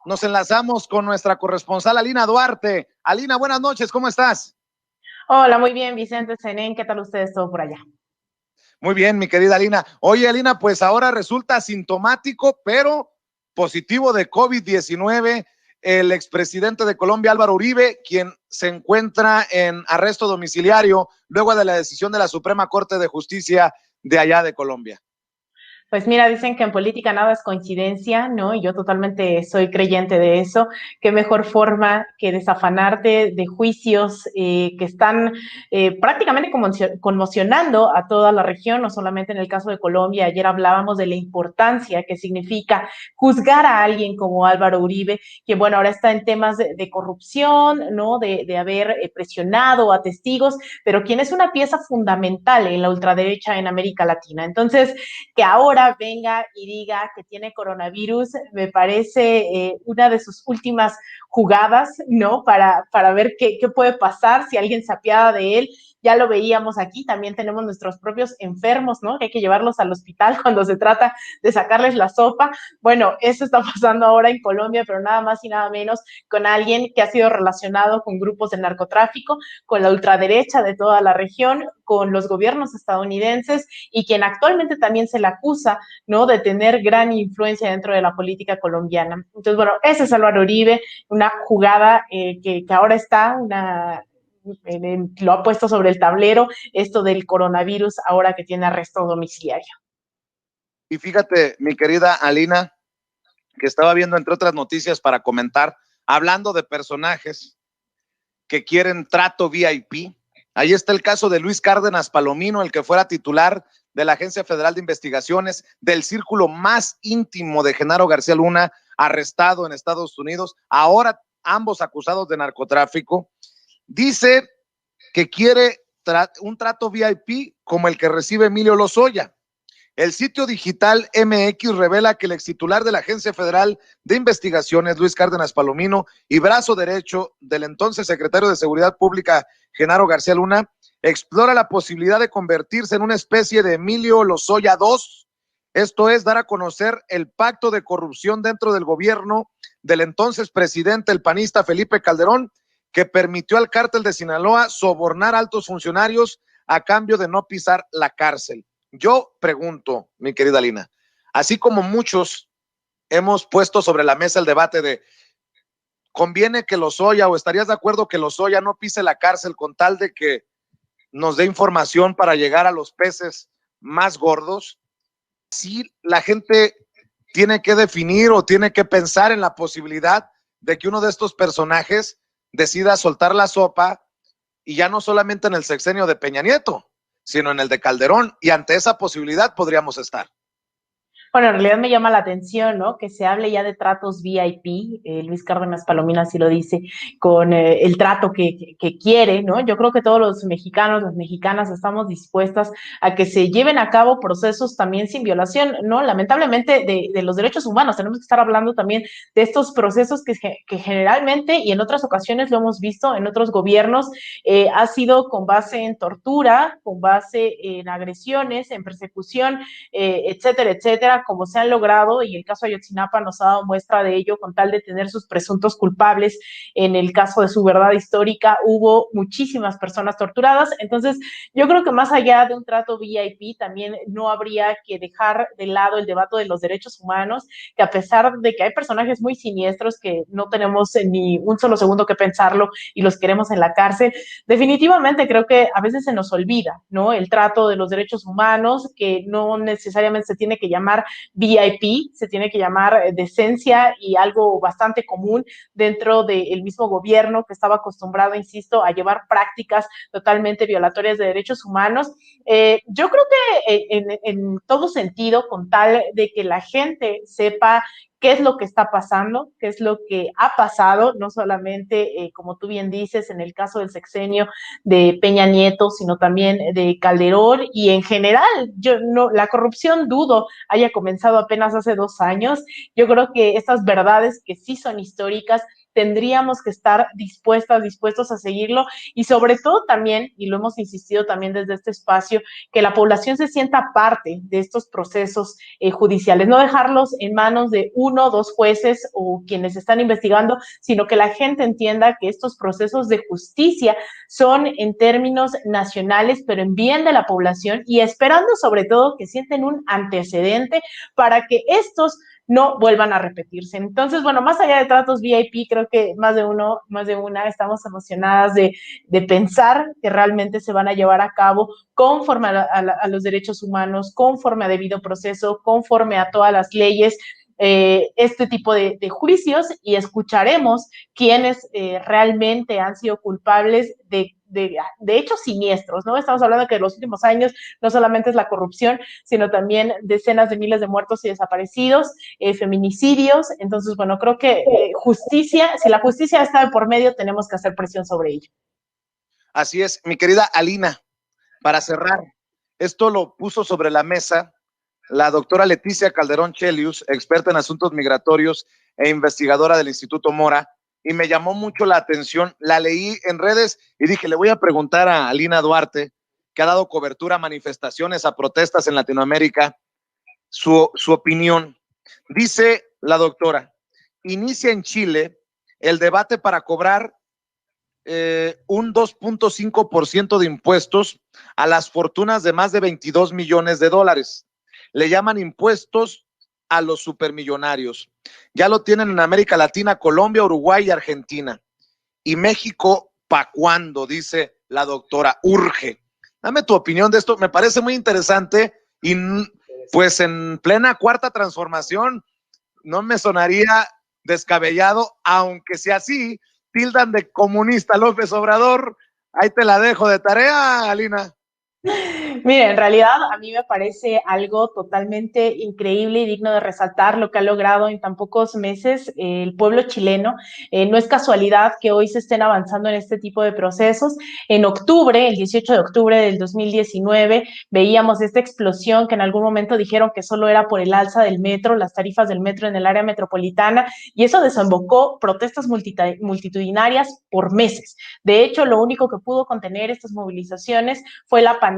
Nos enlazamos con nuestra corresponsal Alina Duarte. Alina, buenas noches, ¿cómo estás? Hola, muy bien, Vicente Senén, ¿qué tal ustedes todo por allá? Muy bien, mi querida Alina. Oye, Alina, pues ahora resulta asintomático, pero positivo de COVID-19, el expresidente de Colombia, Álvaro Uribe, quien se encuentra en arresto domiciliario luego de la decisión de la Suprema Corte de Justicia de allá de Colombia. Pues mira, dicen que en política nada es coincidencia, ¿no? Y yo totalmente soy creyente de eso. Qué mejor forma que desafanarte de juicios que están prácticamente conmocionando a toda la región, no solamente en el caso de Colombia. Ayer hablábamos de la importancia que significa juzgar a alguien como Álvaro Uribe, que bueno, ahora está en temas de corrupción, ¿no? De haber presionado a testigos, pero quien es una pieza fundamental en la ultraderecha en América Latina. Entonces, que ahora venga y diga que tiene coronavirus, me parece una de sus últimas jugadas, ¿no? Para ver qué puede pasar si alguien se apiada de él. Ya lo veíamos aquí, también tenemos nuestros propios enfermos, ¿no? Que hay que llevarlos al hospital cuando se trata de sacarles la sopa. Bueno, eso está pasando ahora en Colombia, pero nada más y nada menos con alguien que ha sido relacionado con grupos de narcotráfico, con la ultraderecha de toda la región, con los gobiernos estadounidenses y quien actualmente también se le acusa, ¿no? De tener gran influencia dentro de la política colombiana. Entonces, bueno, ese es Álvaro Uribe, una jugada que ahora está, lo ha puesto sobre el tablero, esto del coronavirus, ahora que tiene arresto domiciliario. Y fíjate, mi querida Alina, que estaba viendo entre otras noticias para comentar, hablando de personajes que quieren trato VIP. Ahí está el caso de Luis Cárdenas Palomino, el que fuera titular de la Agencia Federal de Investigaciones, del círculo más íntimo de Genaro García Luna, arrestado en Estados Unidos, ahora ambos acusados de narcotráfico. Dice que quiere un trato VIP como el que recibe Emilio Lozoya. El sitio digital MX revela que el extitular de la Agencia Federal de Investigaciones, Luis Cárdenas Palomino, y brazo derecho del entonces secretario de Seguridad Pública, Genaro García Luna, explora la posibilidad de convertirse en una especie de Emilio Lozoya II, esto es, dar a conocer el pacto de corrupción dentro del gobierno del entonces presidente, el panista Felipe Calderón, que permitió al cártel de Sinaloa sobornar a altos funcionarios a cambio de no pisar la cárcel. Yo pregunto, mi querida Lina, así como muchos hemos puesto sobre la mesa el debate de ¿conviene que Lozoya o estarías de acuerdo que Lozoya no pise la cárcel con tal de que nos dé información para llegar a los peces más gordos? Sí, la gente tiene que definir o tiene que pensar en la posibilidad de que uno de estos personajes decida soltar la sopa y ya no solamente en el sexenio de Peña Nieto, sino en el de Calderón, y ante esa posibilidad podríamos estar. Bueno, en realidad me llama la atención, ¿no? Que se hable ya de tratos VIP, Luis Cárdenas Palomino así lo dice, con el trato que quiere, ¿no? Yo creo que todos los mexicanos, las mexicanas estamos dispuestas a que se lleven a cabo procesos también sin violación, ¿no? Lamentablemente de los derechos humanos, tenemos que estar hablando también de estos procesos que generalmente y en otras ocasiones lo hemos visto en otros gobiernos, ha sido con base en tortura, con base en agresiones, en persecución, etcétera, etcétera, como se han logrado, y el caso Ayotzinapa nos ha dado muestra de ello, con tal de tener sus presuntos culpables. En el caso de su verdad histórica hubo muchísimas personas torturadas. Entonces yo creo que más allá de un trato VIP también no habría que dejar de lado el debate de los derechos humanos, que a pesar de que hay personajes muy siniestros que no tenemos ni un solo segundo que pensarlo y los queremos en la cárcel, definitivamente creo que a veces se nos olvida, ¿no? El trato de los derechos humanos, que no necesariamente se tiene que llamar VIP, se tiene que llamar decencia, y algo bastante común dentro del mismo gobierno que estaba acostumbrado, insisto, a llevar prácticas totalmente violatorias de derechos humanos. Yo creo que en todo sentido, con tal de que la gente sepa qué es lo que está pasando, qué es lo que ha pasado, no solamente, como tú bien dices, en el caso del sexenio de Peña Nieto, sino también de Calderón, y en general, yo no, la corrupción dudo haya comenzado apenas hace 2 años. Yo creo que estas verdades que sí son históricas tendríamos que estar dispuestos a seguirlo y sobre todo también, y lo hemos insistido también desde este espacio, que la población se sienta parte de estos procesos judiciales, no dejarlos en manos de uno o dos jueces o quienes están investigando, sino que la gente entienda que estos procesos de justicia son en términos nacionales, pero en bien de la población y esperando sobre todo que sienten un antecedente para que estos no vuelvan a repetirse. Entonces, bueno, más allá de tratos VIP, creo que más de una, estamos emocionadas de pensar que realmente se van a llevar a cabo conforme a los derechos humanos, conforme a debido proceso, conforme a todas las leyes, este tipo de juicios y escucharemos quiénes realmente han sido culpables de hechos siniestros, ¿no? Estamos hablando que en los últimos años no solamente es la corrupción, sino también decenas de miles de muertos y desaparecidos, feminicidios. Entonces, bueno, creo que justicia, si la justicia está de por medio, tenemos que hacer presión sobre ello. Así es, mi querida Alina, para cerrar, esto lo puso sobre la mesa la doctora Leticia Calderón Chelius, experta en asuntos migratorios e investigadora del Instituto Mora, y me llamó mucho la atención, la leí en redes y dije, le voy a preguntar a Alina Duarte, que ha dado cobertura a manifestaciones, a protestas en Latinoamérica, su opinión. Dice la doctora, inicia en Chile el debate para cobrar un 2.5% de impuestos a las fortunas de más de 22 millones de dólares. Le llaman impuestos a los supermillonarios. Ya lo tienen en América Latina, Colombia, Uruguay y Argentina. Y México, ¿pa' cuándo? Dice la doctora, urge. Dame tu opinión de esto, me parece muy interesante y pues en plena cuarta transformación no me sonaría descabellado, aunque sea así, tildan de comunista López Obrador. Ahí te la dejo de tarea, Alina. Mira, en realidad a mí me parece algo totalmente increíble y digno de resaltar lo que ha logrado en tan pocos meses el pueblo chileno. No es casualidad que hoy se estén avanzando en este tipo de procesos. En octubre, el 18 de octubre del 2019, veíamos esta explosión que en algún momento dijeron que solo era por el alza del metro, las tarifas del metro en el área metropolitana, y eso desembocó protestas multitudinarias por meses. De hecho, lo único que pudo contener estas movilizaciones fue la pandemia.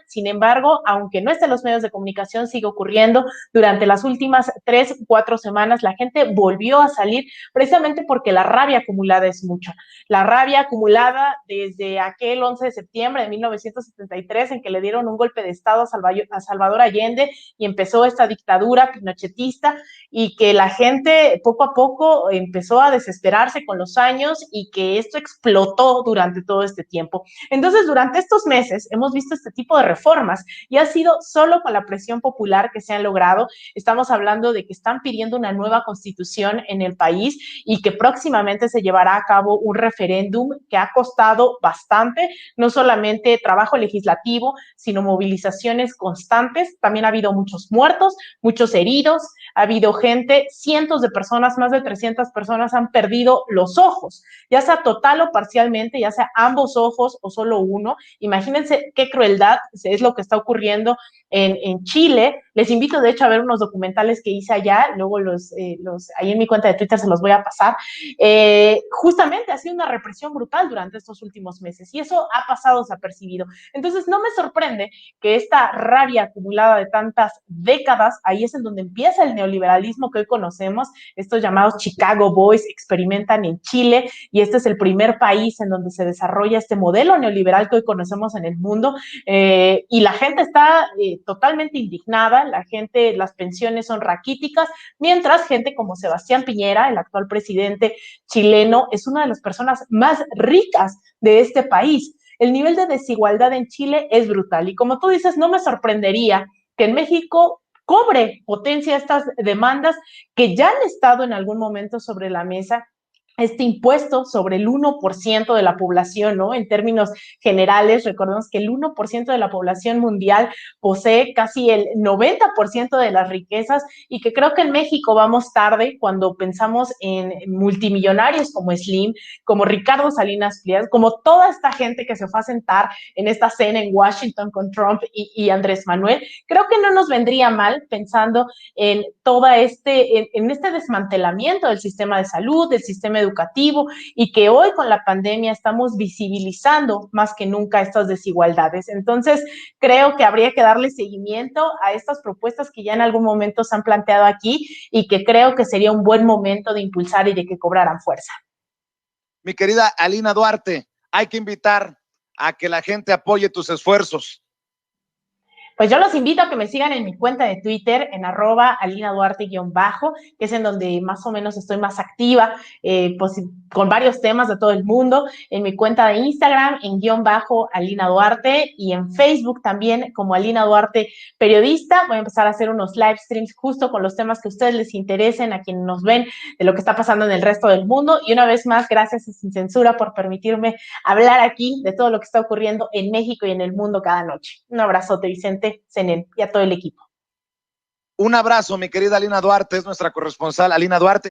Sin embargo, aunque no esté en los medios de comunicación, sigue ocurriendo. Durante las últimas 3-4 semanas, la gente volvió a salir precisamente porque la rabia acumulada es mucha. La rabia acumulada desde aquel 11 de septiembre de 1973, en que le dieron un golpe de Estado a Salvador Allende y empezó esta dictadura pinochetista, y que la gente poco a poco empezó a desesperarse con los años y que esto explotó durante todo este tiempo. Entonces, durante estos meses hemos visto este tipo de reformas y ha sido solo con la presión popular que se han logrado. Estamos hablando de que están pidiendo una nueva constitución en el país y que próximamente se llevará a cabo un referéndum que ha costado bastante, no solamente trabajo legislativo, sino movilizaciones constantes. También ha habido muchos muertos, muchos heridos, ha habido gente, cientos de personas, más de 300 personas han perdido los ojos, ya sea total o parcialmente, ya sea ambos ojos o solo uno. Imagínense qué crueldad es lo que está ocurriendo en Chile. Les invito, de hecho, a ver unos documentales que hice allá, luego ahí en mi cuenta de Twitter se los voy a pasar. Justamente ha sido una represión brutal durante estos últimos meses y eso ha pasado desapercibido. Entonces, no me sorprende que esta rabia acumulada de tantas décadas, ahí es en donde empieza el neoliberalismo que hoy conocemos. Estos llamados Chicago Boys experimentan en Chile y este es el primer país en donde se desarrolla este modelo neoliberal que hoy conocemos en el mundo, y la gente está totalmente indignada, la gente, las pensiones son raquíticas, mientras gente como Sebastián Piñera, el actual presidente chileno, es una de las personas más ricas de este país. El nivel de desigualdad en Chile es brutal y como tú dices, no me sorprendería que en México cobre potencia estas demandas que ya han estado en algún momento sobre la mesa. Este impuesto sobre el 1% de la población, ¿no? En términos generales, recordemos que el 1% de la población mundial posee casi el 90% de las riquezas y que creo que en México vamos tarde cuando pensamos en multimillonarios como Slim, como Ricardo Salinas Pliego, como toda esta gente que se fue a sentar en esta cena en Washington con Trump y Andrés Manuel. Creo que no nos vendría mal pensando en todo en este desmantelamiento del sistema de salud, del sistema educativo y que hoy con la pandemia estamos visibilizando más que nunca estas desigualdades. Entonces, creo que habría que darle seguimiento a estas propuestas que ya en algún momento se han planteado aquí y que creo que sería un buen momento de impulsar y de que cobraran fuerza. Mi querida Alina Duarte, hay que invitar a que la gente apoye tus esfuerzos. Pues yo los invito a que me sigan en mi cuenta de Twitter, en @alinaduarte_, que es en donde más o menos estoy más activa, pues con varios temas de todo el mundo, en mi cuenta de Instagram, en _Alina Duarte, y en Facebook también como Alina Duarte Periodista. Voy a empezar a hacer unos live streams justo con los temas que a ustedes les interesen, a quienes nos ven, de lo que está pasando en el resto del mundo. Y una vez más, gracias a Sin Censura por permitirme hablar aquí de todo lo que está ocurriendo en México y en el mundo cada noche. Un abrazote, Vicente, Zenén, y a todo el equipo. Un abrazo, mi querida Alina Duarte, es nuestra corresponsal Alina Duarte.